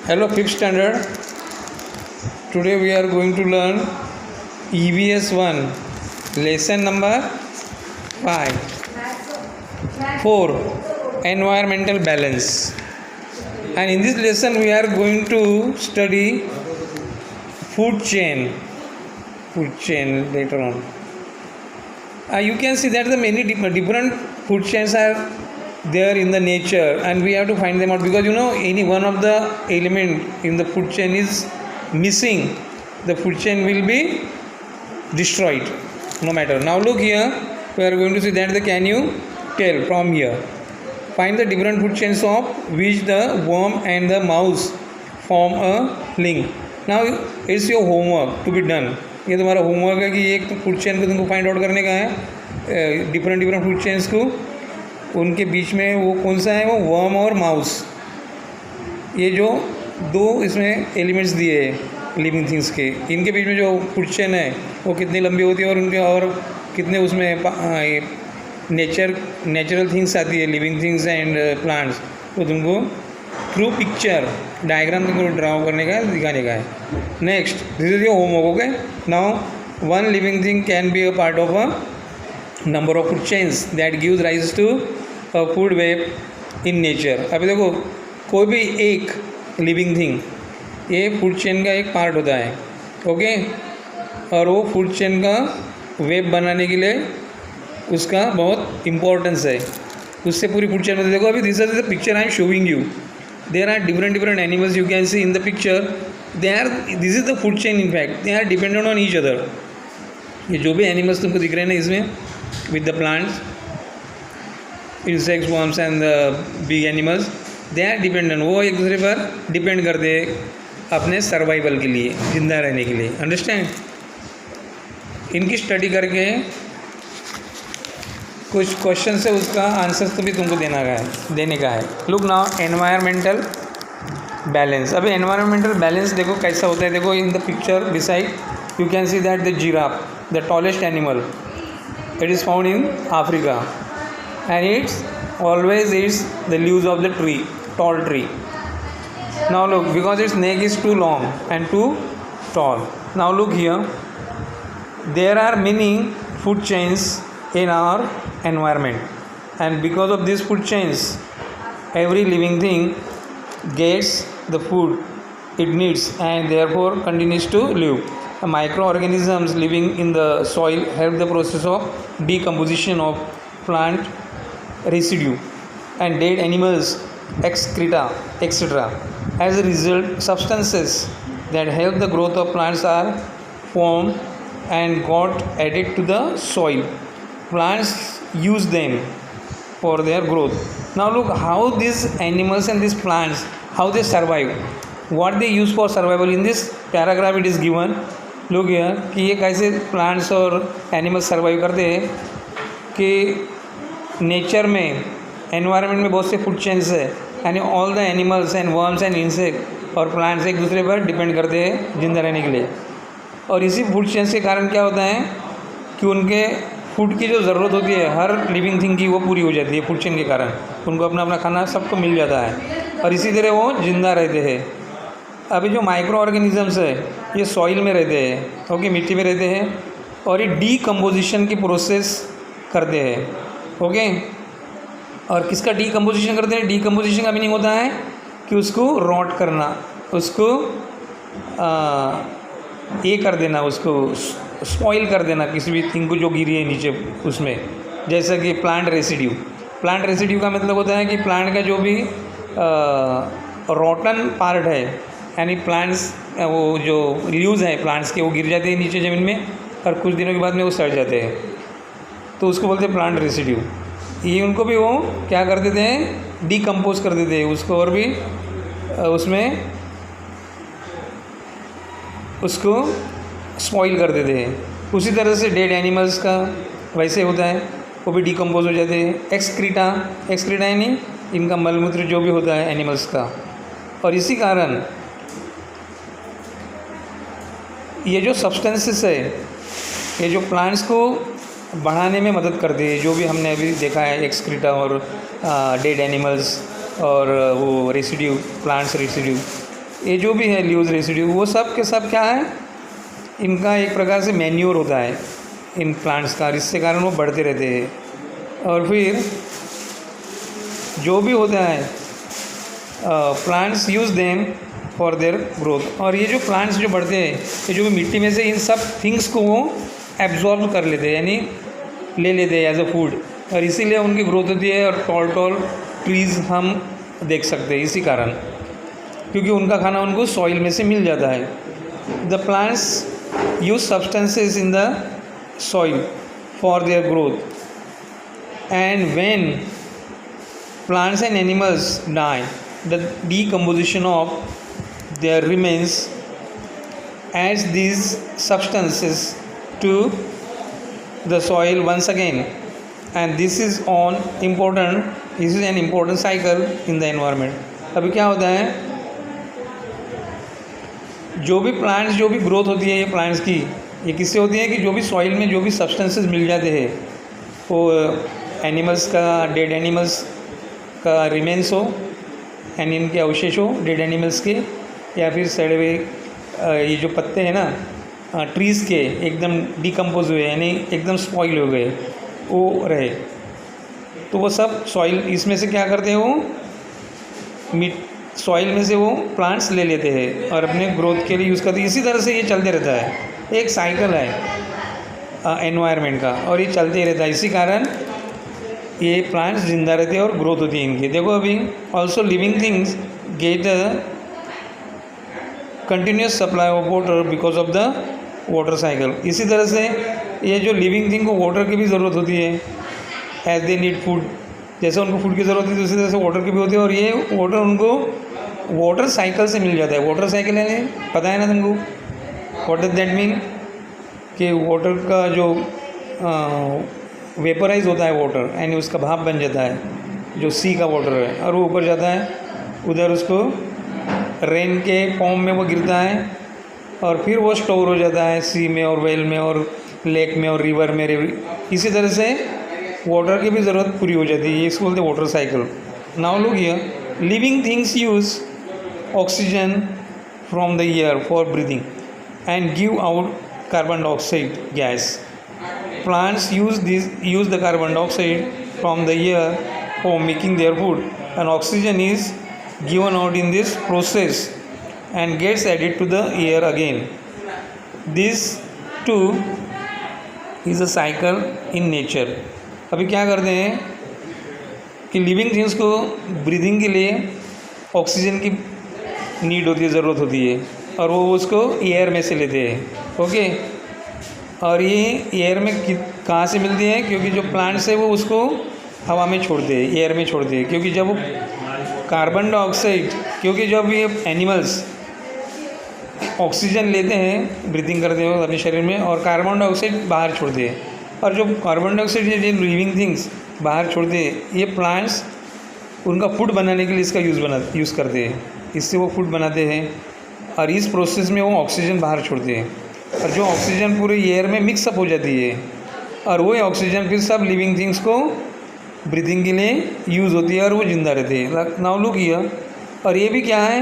Hello, fifth standard. Today we are going to learn EVS 1, lesson number 4, environmental balance. And in this lesson we are going to study food chain later on. You can see that the many different food chains are there in the nature, and we have to find them out, because any one of the element in the food chain is missing, the food chain will be destroyed no matter. Now look here, we are going to see that can you tell from here, find the different food chains of which the worm and the mouse form a link. Now it's your homework to be done. ये तुम्हारा homework है कि एक food chain को तुमको find out करने का है, डिफरेंट फूड चेन्स को, उनके बीच में वो कौन सा है, वो वर्म और माउस। ये जो दो इसमें एलिमेंट्स दिए हैं लिविंग थिंग्स के, इनके बीच में जो फूड चेन है वो कितनी लंबी होती है और उनके और कितने उसमें नेचुरल थिंग्स आती है, लिविंग थिंग्स एंड प्लांट्स, वो तुमको थ्रू पिक्चर डायग्राम तुमको ड्रा करने का है, दिखाने का है। Next, this is your homework. Okay, now one living thing can be a part of a number of food chains that gives rise to a food web in nature. अभी देखो, कोई भी एक लिविंग थिंग ये food chain का एक part होता है, ओके, और वो फूड चेन का वेब बनाने के लिए उसका बहुत इम्पोर्टेंस है, उससे पूरी फूड चेन में। देखो अभी this is the picture I am showing you, there are different animals you can see in the picture. This is the food chain, in fact they are dependent on each other. ये जो भी animals तुमको दिख रहे हैं ना इसमें, with the plants, insects, worms and the big animals, they are dependent, वो एक दूसरे पर डिपेंड करते हैं अपने सर्वाइवल के लिए, जिंदा रहने के लिए। अंडरस्टैंड? इनकी स्टडी करके कुछ क्वेश्चन से उसका आंसर्स तो भी तुमको देने का है। Look now, environmental balance. अभी एनवायरमेंटल बैलेंस देखो कैसा होता है। देखो in the picture beside you can see that the giraffe, the tallest animal, it is found in Africa and it's always it's the leaves of the tree, tall tree. Now look, because its neck is too long and too tall. Now look here, there are many food chains in our environment, and because of these food chains every living thing gets the food it needs and therefore continues to live. The microorganisms living in the soil help the process of decomposition of plant residue and dead animals excreta etc. As a result, substances that help the growth of plants are formed and got added to the soil. Plants use them for their growth. Now look how these animals and these plants, how they survive, what they use for survival. In this paragraph it is given, look here, कि ये कैसे plants और animals survive करते हैं, कि nature में, environment में बहुत से food chains है, यानी all the animals and worms and insects और plants एक दूसरे पर depend करते हैं जिंदा रहने के लिए। और इसी food chains के कारण क्या होता है कि उनके फूड की जो ज़रूरत होती है हर लिविंग थिंग की, वो पूरी हो जाती है फूड चेन के कारण। उनको अपना अपना खाना सबको मिल जाता है और इसी तरह वो जिंदा रहते हैं। अभी जो माइक्रो ऑर्गेनिजम्स है ये सॉइल में रहते हैं, ओके, मिट्टी में रहते हैं, और ये डीकम्पोजिशन की प्रोसेस करते हैं, ओके। और किसका डीकम्पोजिशन करते हैं? डीकम्पोजिशन का मीनिंग होता है कि उसको रॉट करना, उसको ये कर देना, उसको स्पॉइल कर देना, किसी भी थिंग को जो गिरी है नीचे उसमें। जैसा कि प्लांट रेसिड्यू, प्लांट रेसिड्यू का मतलब होता है कि प्लांट का जो भी रॉटन पार्ट है, यानी प्लांट्स, वो जो लीव्स हैं प्लांट्स के, वो गिर जाते हैं नीचे ज़मीन में और कुछ दिनों के बाद में वो सड़ जाते हैं, तो उसको बोलते हैं प्लांट रेसिड्यू। ये उनको भी वो क्या कर देते हैं, डीकम्पोज कर देते हैं उसको, और भी उसमें उसको स्पॉइल कर देते हैं। उसी तरह से डेड एनिमल्स का वैसे होता है, वो भी डीकम्पोज हो जाते हैं। एक्सक्रीटा यानी इनका मलमूत्र जो भी होता है एनिमल्स का। और इसी कारण ये जो सब्सटेंसेस है, ये जो प्लांट्स को बढ़ाने में मदद करते हैं, जो भी हमने अभी देखा है, एक्सक्रीटा और डेड एनिमल्स और वो रेसिड्यू, प्लांट्स रेसिड्यू, ये जो भी है लीव्स रेसिड्यू, वो सब के सब क्या है, इनका एक प्रकार से मैन्योर होता है इन प्लांट्स का, इससे कारण वो बढ़ते रहते हैं। और फिर जो भी होता है plants use them for their growth. और ये जो प्लांट्स जो बढ़ते हैं, ये जो भी मिट्टी में से इन सब थिंग्स को वो एब्जॉर्ब कर लेते हैं, यानी ले लेते हैं एज अ फूड, और इसीलिए उनकी ग्रोथ होती है। और टॉल टॉल ट्रीज़ हम देख सकते हैं इसी कारण, क्योंकि उनका खाना उनको सॉइल में से मिल जाता है। The plants use substances in the soil for their growth, and when plants and animals die, the decomposition of their remains adds these substances to the soil once again, and this is an important cycle in the environment। अभी क्या होता है, जो भी plants जो भी growth होती है ये प्लांट्स की, ये किससे होती है कि जो भी सॉइल में जो भी सब्सटेंसेस मिल जाते हैं, वो एनिमल्स का, डेड एनिमल्स का रिमेन्स हो, यानी इनके अवशेष हो डेड एनिमल्स के, या फिर सड़े हुए ये जो पत्ते हैं ना ट्रीज़ के, एकदम डिकम्पोज हुए यानी एकदम स्पॉइल हो गए, वो रहे, तो वो सब सॉइल इसमें से क्या करते हैं, वो सॉइल में से वो प्लांट्स ले लेते हैं और अपने ग्रोथ के लिए यूज़ करते हैं। इसी तरह से ये चलते रहता है, एक साइकिल है एनवायरनमेंट का, और ये चलते ही रहता है। इसी कारण ये प्लांट्स जिंदा रहते हैं और ग्रोथ होती है इनकी। देखो अभी also living things get a continuous supply of water because of the water cycle. इसी तरह से ये जो लिविंग थिंग को वाटर की भी ज़रूरत होती है, एज दे नीड फूड, जैसे उनको फूड की ज़रूरत होती है उसी तरह से वाटर की भी होती है, और ये वाटर उनको वाटर साइकिल से मिल जाता है। वाटर साइकिल यानी पता है ना तुमको, व्हाट डज दैट मीन, कि वाटर का जो वेपराइज होता है वाटर, यानी उसका भाप बन जाता है, जो सी का वाटर है, और वो ऊपर जाता है, उधर उसको रेन के फॉर्म में वो गिरता है, और फिर वो स्टोर हो जाता है सी में और वेल में और लेक में और रिवर में। इसी तरह से वाटर की भी ज़रूरत पूरी हो जाती है, ये इसको बोलते हैं water cycle. Now look here, living things use oxygen from the air for breathing and give out carbon dioxide gas. Plants use the carbon dioxide from the air for making their food, and oxygen is given out in this process and gets added to the air again. This too is a cycle in nature। अभी क्या करते हैं कि living things को breathing के लिए oxygen की need होती है, ज़रूरत होती है, और वो उसको एयर में से लेते हैं। ओके, और ये एयर में कहाँ से मिलती है, क्योंकि जो प्लांट्स है वो उसको हवा में छोड़ते हैं, एयर में छोड़ते हैं, क्योंकि जब वो कार्बन डाइऑक्साइड, क्योंकि जब ये एनिमल्स ऑक्सीजन लेते हैं, ब्रीथिंग करते हैं अपने शरीर में, और कार्बन डाइऑक्साइड बाहर छोड़ते हैं, और जो कार्बन डाइऑक्साइड ये लिविंग थिंग्स बाहर छोड़ते हैं, ये प्लांट्स उनका फूड बनाने के लिए इसका यूज़ करते हैं, इससे वो फूड बनाते हैं, और इस प्रोसेस में वो ऑक्सीजन बाहर छोड़ते हैं, और जो ऑक्सीजन पूरे एयर में मिक्सअप हो जाती है, और वही ऑक्सीजन फिर सब लिविंग थिंग्स को ब्रीथिंग के लिए यूज़ होती है, और वो जिंदा रहते हैं। नाउ लुक हियर, और ये भी क्या है,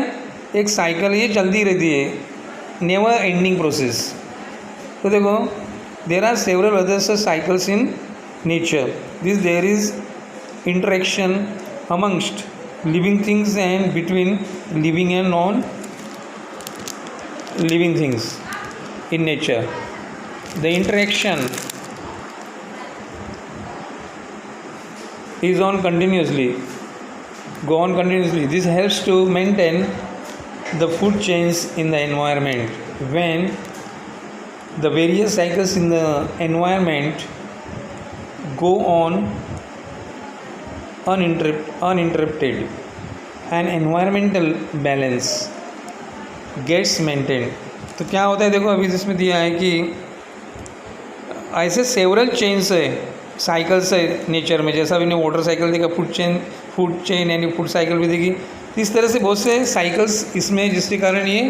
एक साइकिल, ये चलती रहती है, नेवर एंडिंग प्रोसेस। तो देखो, there are several other cycles in nature, this there is interaction amongst living things and between living and non living things in nature. The interaction is on continuously, go on continuously. This helps to maintain the food chains in the environment. When the various cycles in the environment go on uninterrupted, an environmental balance gets maintained। तो क्या होता है, देखो अभी जिसमें दिया है कि ऐसे सेवरल चेन्स है, साइकिल्स है नेचर में, जैसा हमने वाटर साइकिल देखा, फूड चेन यानी फूड साइकिल भी देखी, इस तरह से बहुत से साइकिल्स इसमें, जिसके कारण ये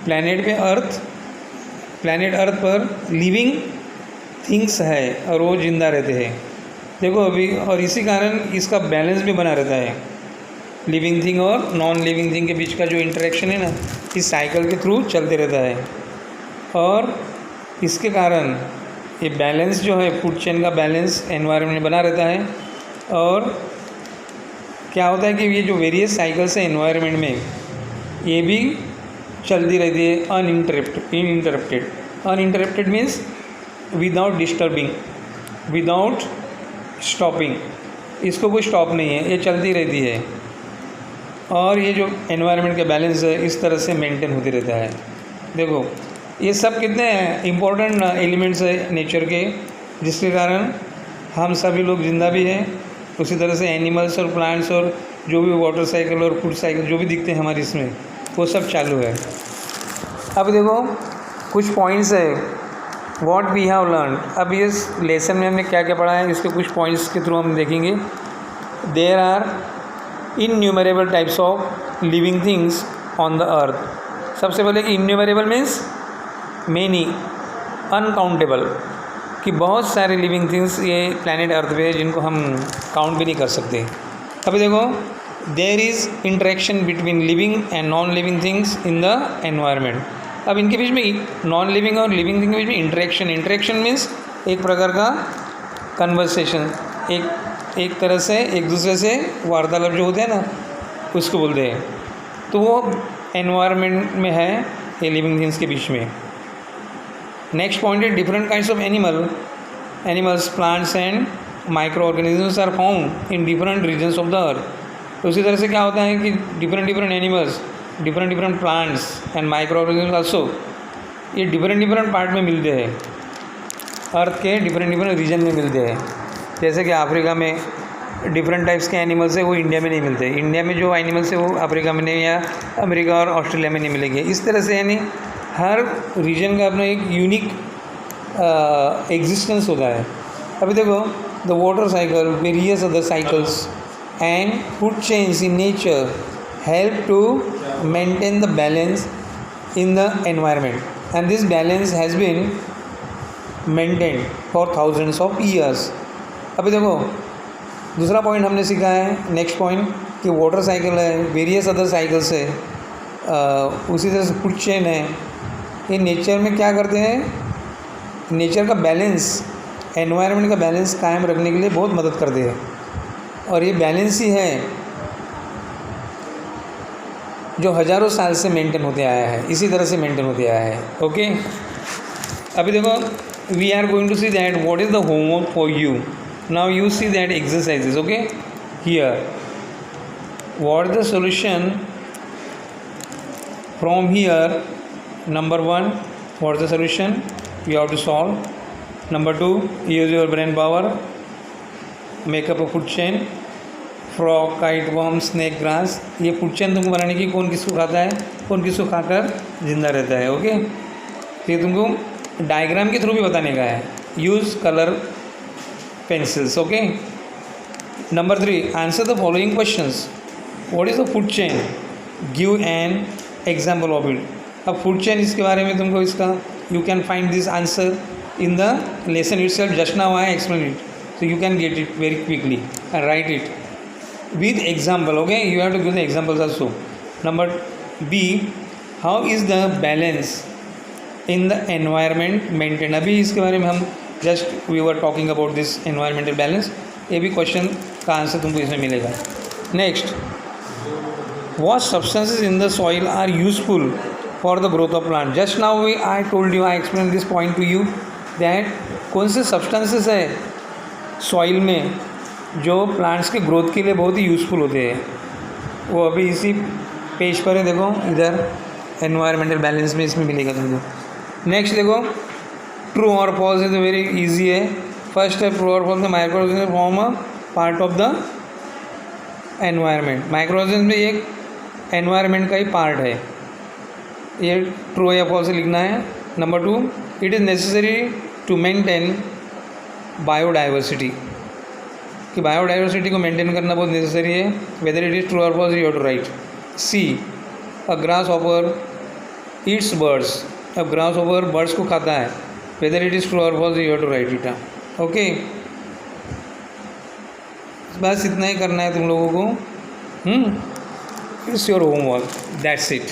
प्लैनेट अर्थ पर लिविंग थिंग्स है और वो जिंदा रहते हैं। देखो अभी, और इसी कारण इसका बैलेंस भी बना रहता है। लिविंग थिंग और नॉन लिविंग थिंग के बीच का जो इंटरेक्शन है ना, इस साइकिल के थ्रू चलते रहता है। और इसके कारण ये बैलेंस जो है, फूड चेन का बैलेंस एनवायरनमेंट में बना रहता है। और क्या होता है कि ये जो वेरियस साइकिल्स है एनवायरनमेंट में, ये भी चलती रहती है uninterrupted. Uninterrupted means without disturbing, without stopping. इसको कोई स्टॉप नहीं है, ये चलती रहती है। और ये जो एनवायरनमेंट का बैलेंस है इस तरह से मेंटेन होते रहता है। देखो ये सब कितने इम्पोर्टेंट एलिमेंट्स है नेचर के, जिसके कारण हम सभी लोग जिंदा भी हैं। उसी तरह से एनिमल्स और प्लांट्स और जो भी वाटर साइकिल और फूड साइकिल जो भी दिखते हैं हमारे इसमें, वो सब चालू है। अब देखो कुछ पॉइंट्स है व्हाट वी हैव लर्न। अब इस लेसन में हमने क्या क्या पढ़ा है, इसके कुछ पॉइंट्स के थ्रू हम देखेंगे। There are innumerable types of living things on the earth. सबसे पहले कि इनन्यूमरेबल मीन्स मेनी, अनकाउंटेबल, कि बहुत सारे लिविंग थिंग्स ये प्लैनेट अर्थ पे है जिनको हम काउंट भी नहीं कर सकते। अभी देखो there is interaction between living and non living things in the environment. अब इनके बीच में नॉन लिविंग और लिविंग थिंग के बीच में इंटरेक्शन मीन्स एक प्रकार का कन्वर्सेशन, एक तरह से एक दूसरे से वार्तालाप जो होते हैं ना, उसको बोलते हैं। तो वो एनवायरनमेंट में है ये लिविंग थिंग्स के बीच में। नेक्स्ट पॉइंट है different kinds of animals, plants and micro organisms are found in different regions of the earth. तो उसी तरह से क्या होता है कि different animals, different plants and micro organisms also, ये डिफरेंट पार्ट में मिलते हैं, अर्थ के डिफरेंट रीजन में मिलते हैं। जैसे कि अफ्रीका में डिफरेंट टाइप्स के एनिमल्स है, वो इंडिया में नहीं मिलते। इंडिया में जो एनिमल्स है वो अफ्रीका में नहीं, या अमेरिका और ऑस्ट्रेलिया में नहीं मिलेंगे। इस तरह से यानी हर रीजन का अपना एक यूनिक एग्जिस्टेंस होता है। अभी देखो the water cycle, various other cycles and food chains in nature help to maintain the balance in the environment, and this balance has been maintained for thousands of years. अभी देखो दूसरा point हमने सीखा है, नेक्स्ट पॉइंट, कि water cycle है, various other cycles है, उसी तरह से फूड चेन है। ये नेचर में क्या करते हैं, नेचर का बैलेंस, एनवायरनमेंट का बैलेंस कायम रखने के लिए बहुत मदद करते हैं। और ये बैलेंस ही है जो हज़ारों साल से मेंटेन होते आया है, इसी तरह से मेंटेन होते आया है। ओके, अभी देखो we are going to see that what is the homework for you. Now you see that exercises. Okay, here what is the solution from here. Number 1, what is the solution you have to solve. Number 2, use your brain power, make up a food chain, frog, kite, worm, snake, grass। ये food chain तुमको बनाने की कौन किसको खाता है, कौन किसको खाकर जिंदा रहता है। ओके, ये तुमको डायग्राम के थ्रू भी बताने का है। Use colour pencils. Okay, number 3, answer the following questions. What is the food chain, give an example of it. अब फूड चेन इसके बारे में तुमको इसका you can find this answer in the lesson itself. Just now I explain it, so you can get it very quickly and write it with example. Okay, you have to give the examples also. Number B, how is the balance in the environment maintain. अभी इसके बारे में हम just we were talking about this environmental balance. ये भी question का answer तुमको इसमें मिलेगा। Next, what substances in the soil are useful for the growth of plant। just now I told you, I explained this point to you that कौन से substances है soil में जो plants के growth के लिए बहुत ही यूज़फुल होते हैं, वो अभी इसी पेज पर है। देखो इधर environmental balance में इसमें मिलेगा तुमको। नेक्स्ट देखो ट्रू और फॉल्स है, तो वेरी इजी है। फर्स्ट है ट्रू और फॉल्स में micro organism form a part of the environment. Micro organism में एक एनवायरनमेंट का ही पार्ट है, ये ट्रू या फॉल्स लिखना है। Number 2, it is necessary to maintain biodiversity, कि बायोडाइवर्सिटी को मेंटेन करना बहुत नेसेसरी है। वेदर इट इज़ ट्रू और false you have to write. See, a grasshopper eats birds, अब ग्रास ऑपर बर्ड्स को खाता है। वेदर इट इज़ ट्रू और false you have to write it. Okay, बस इतना ही करना है तुम लोगों को। It's your homework, that's it.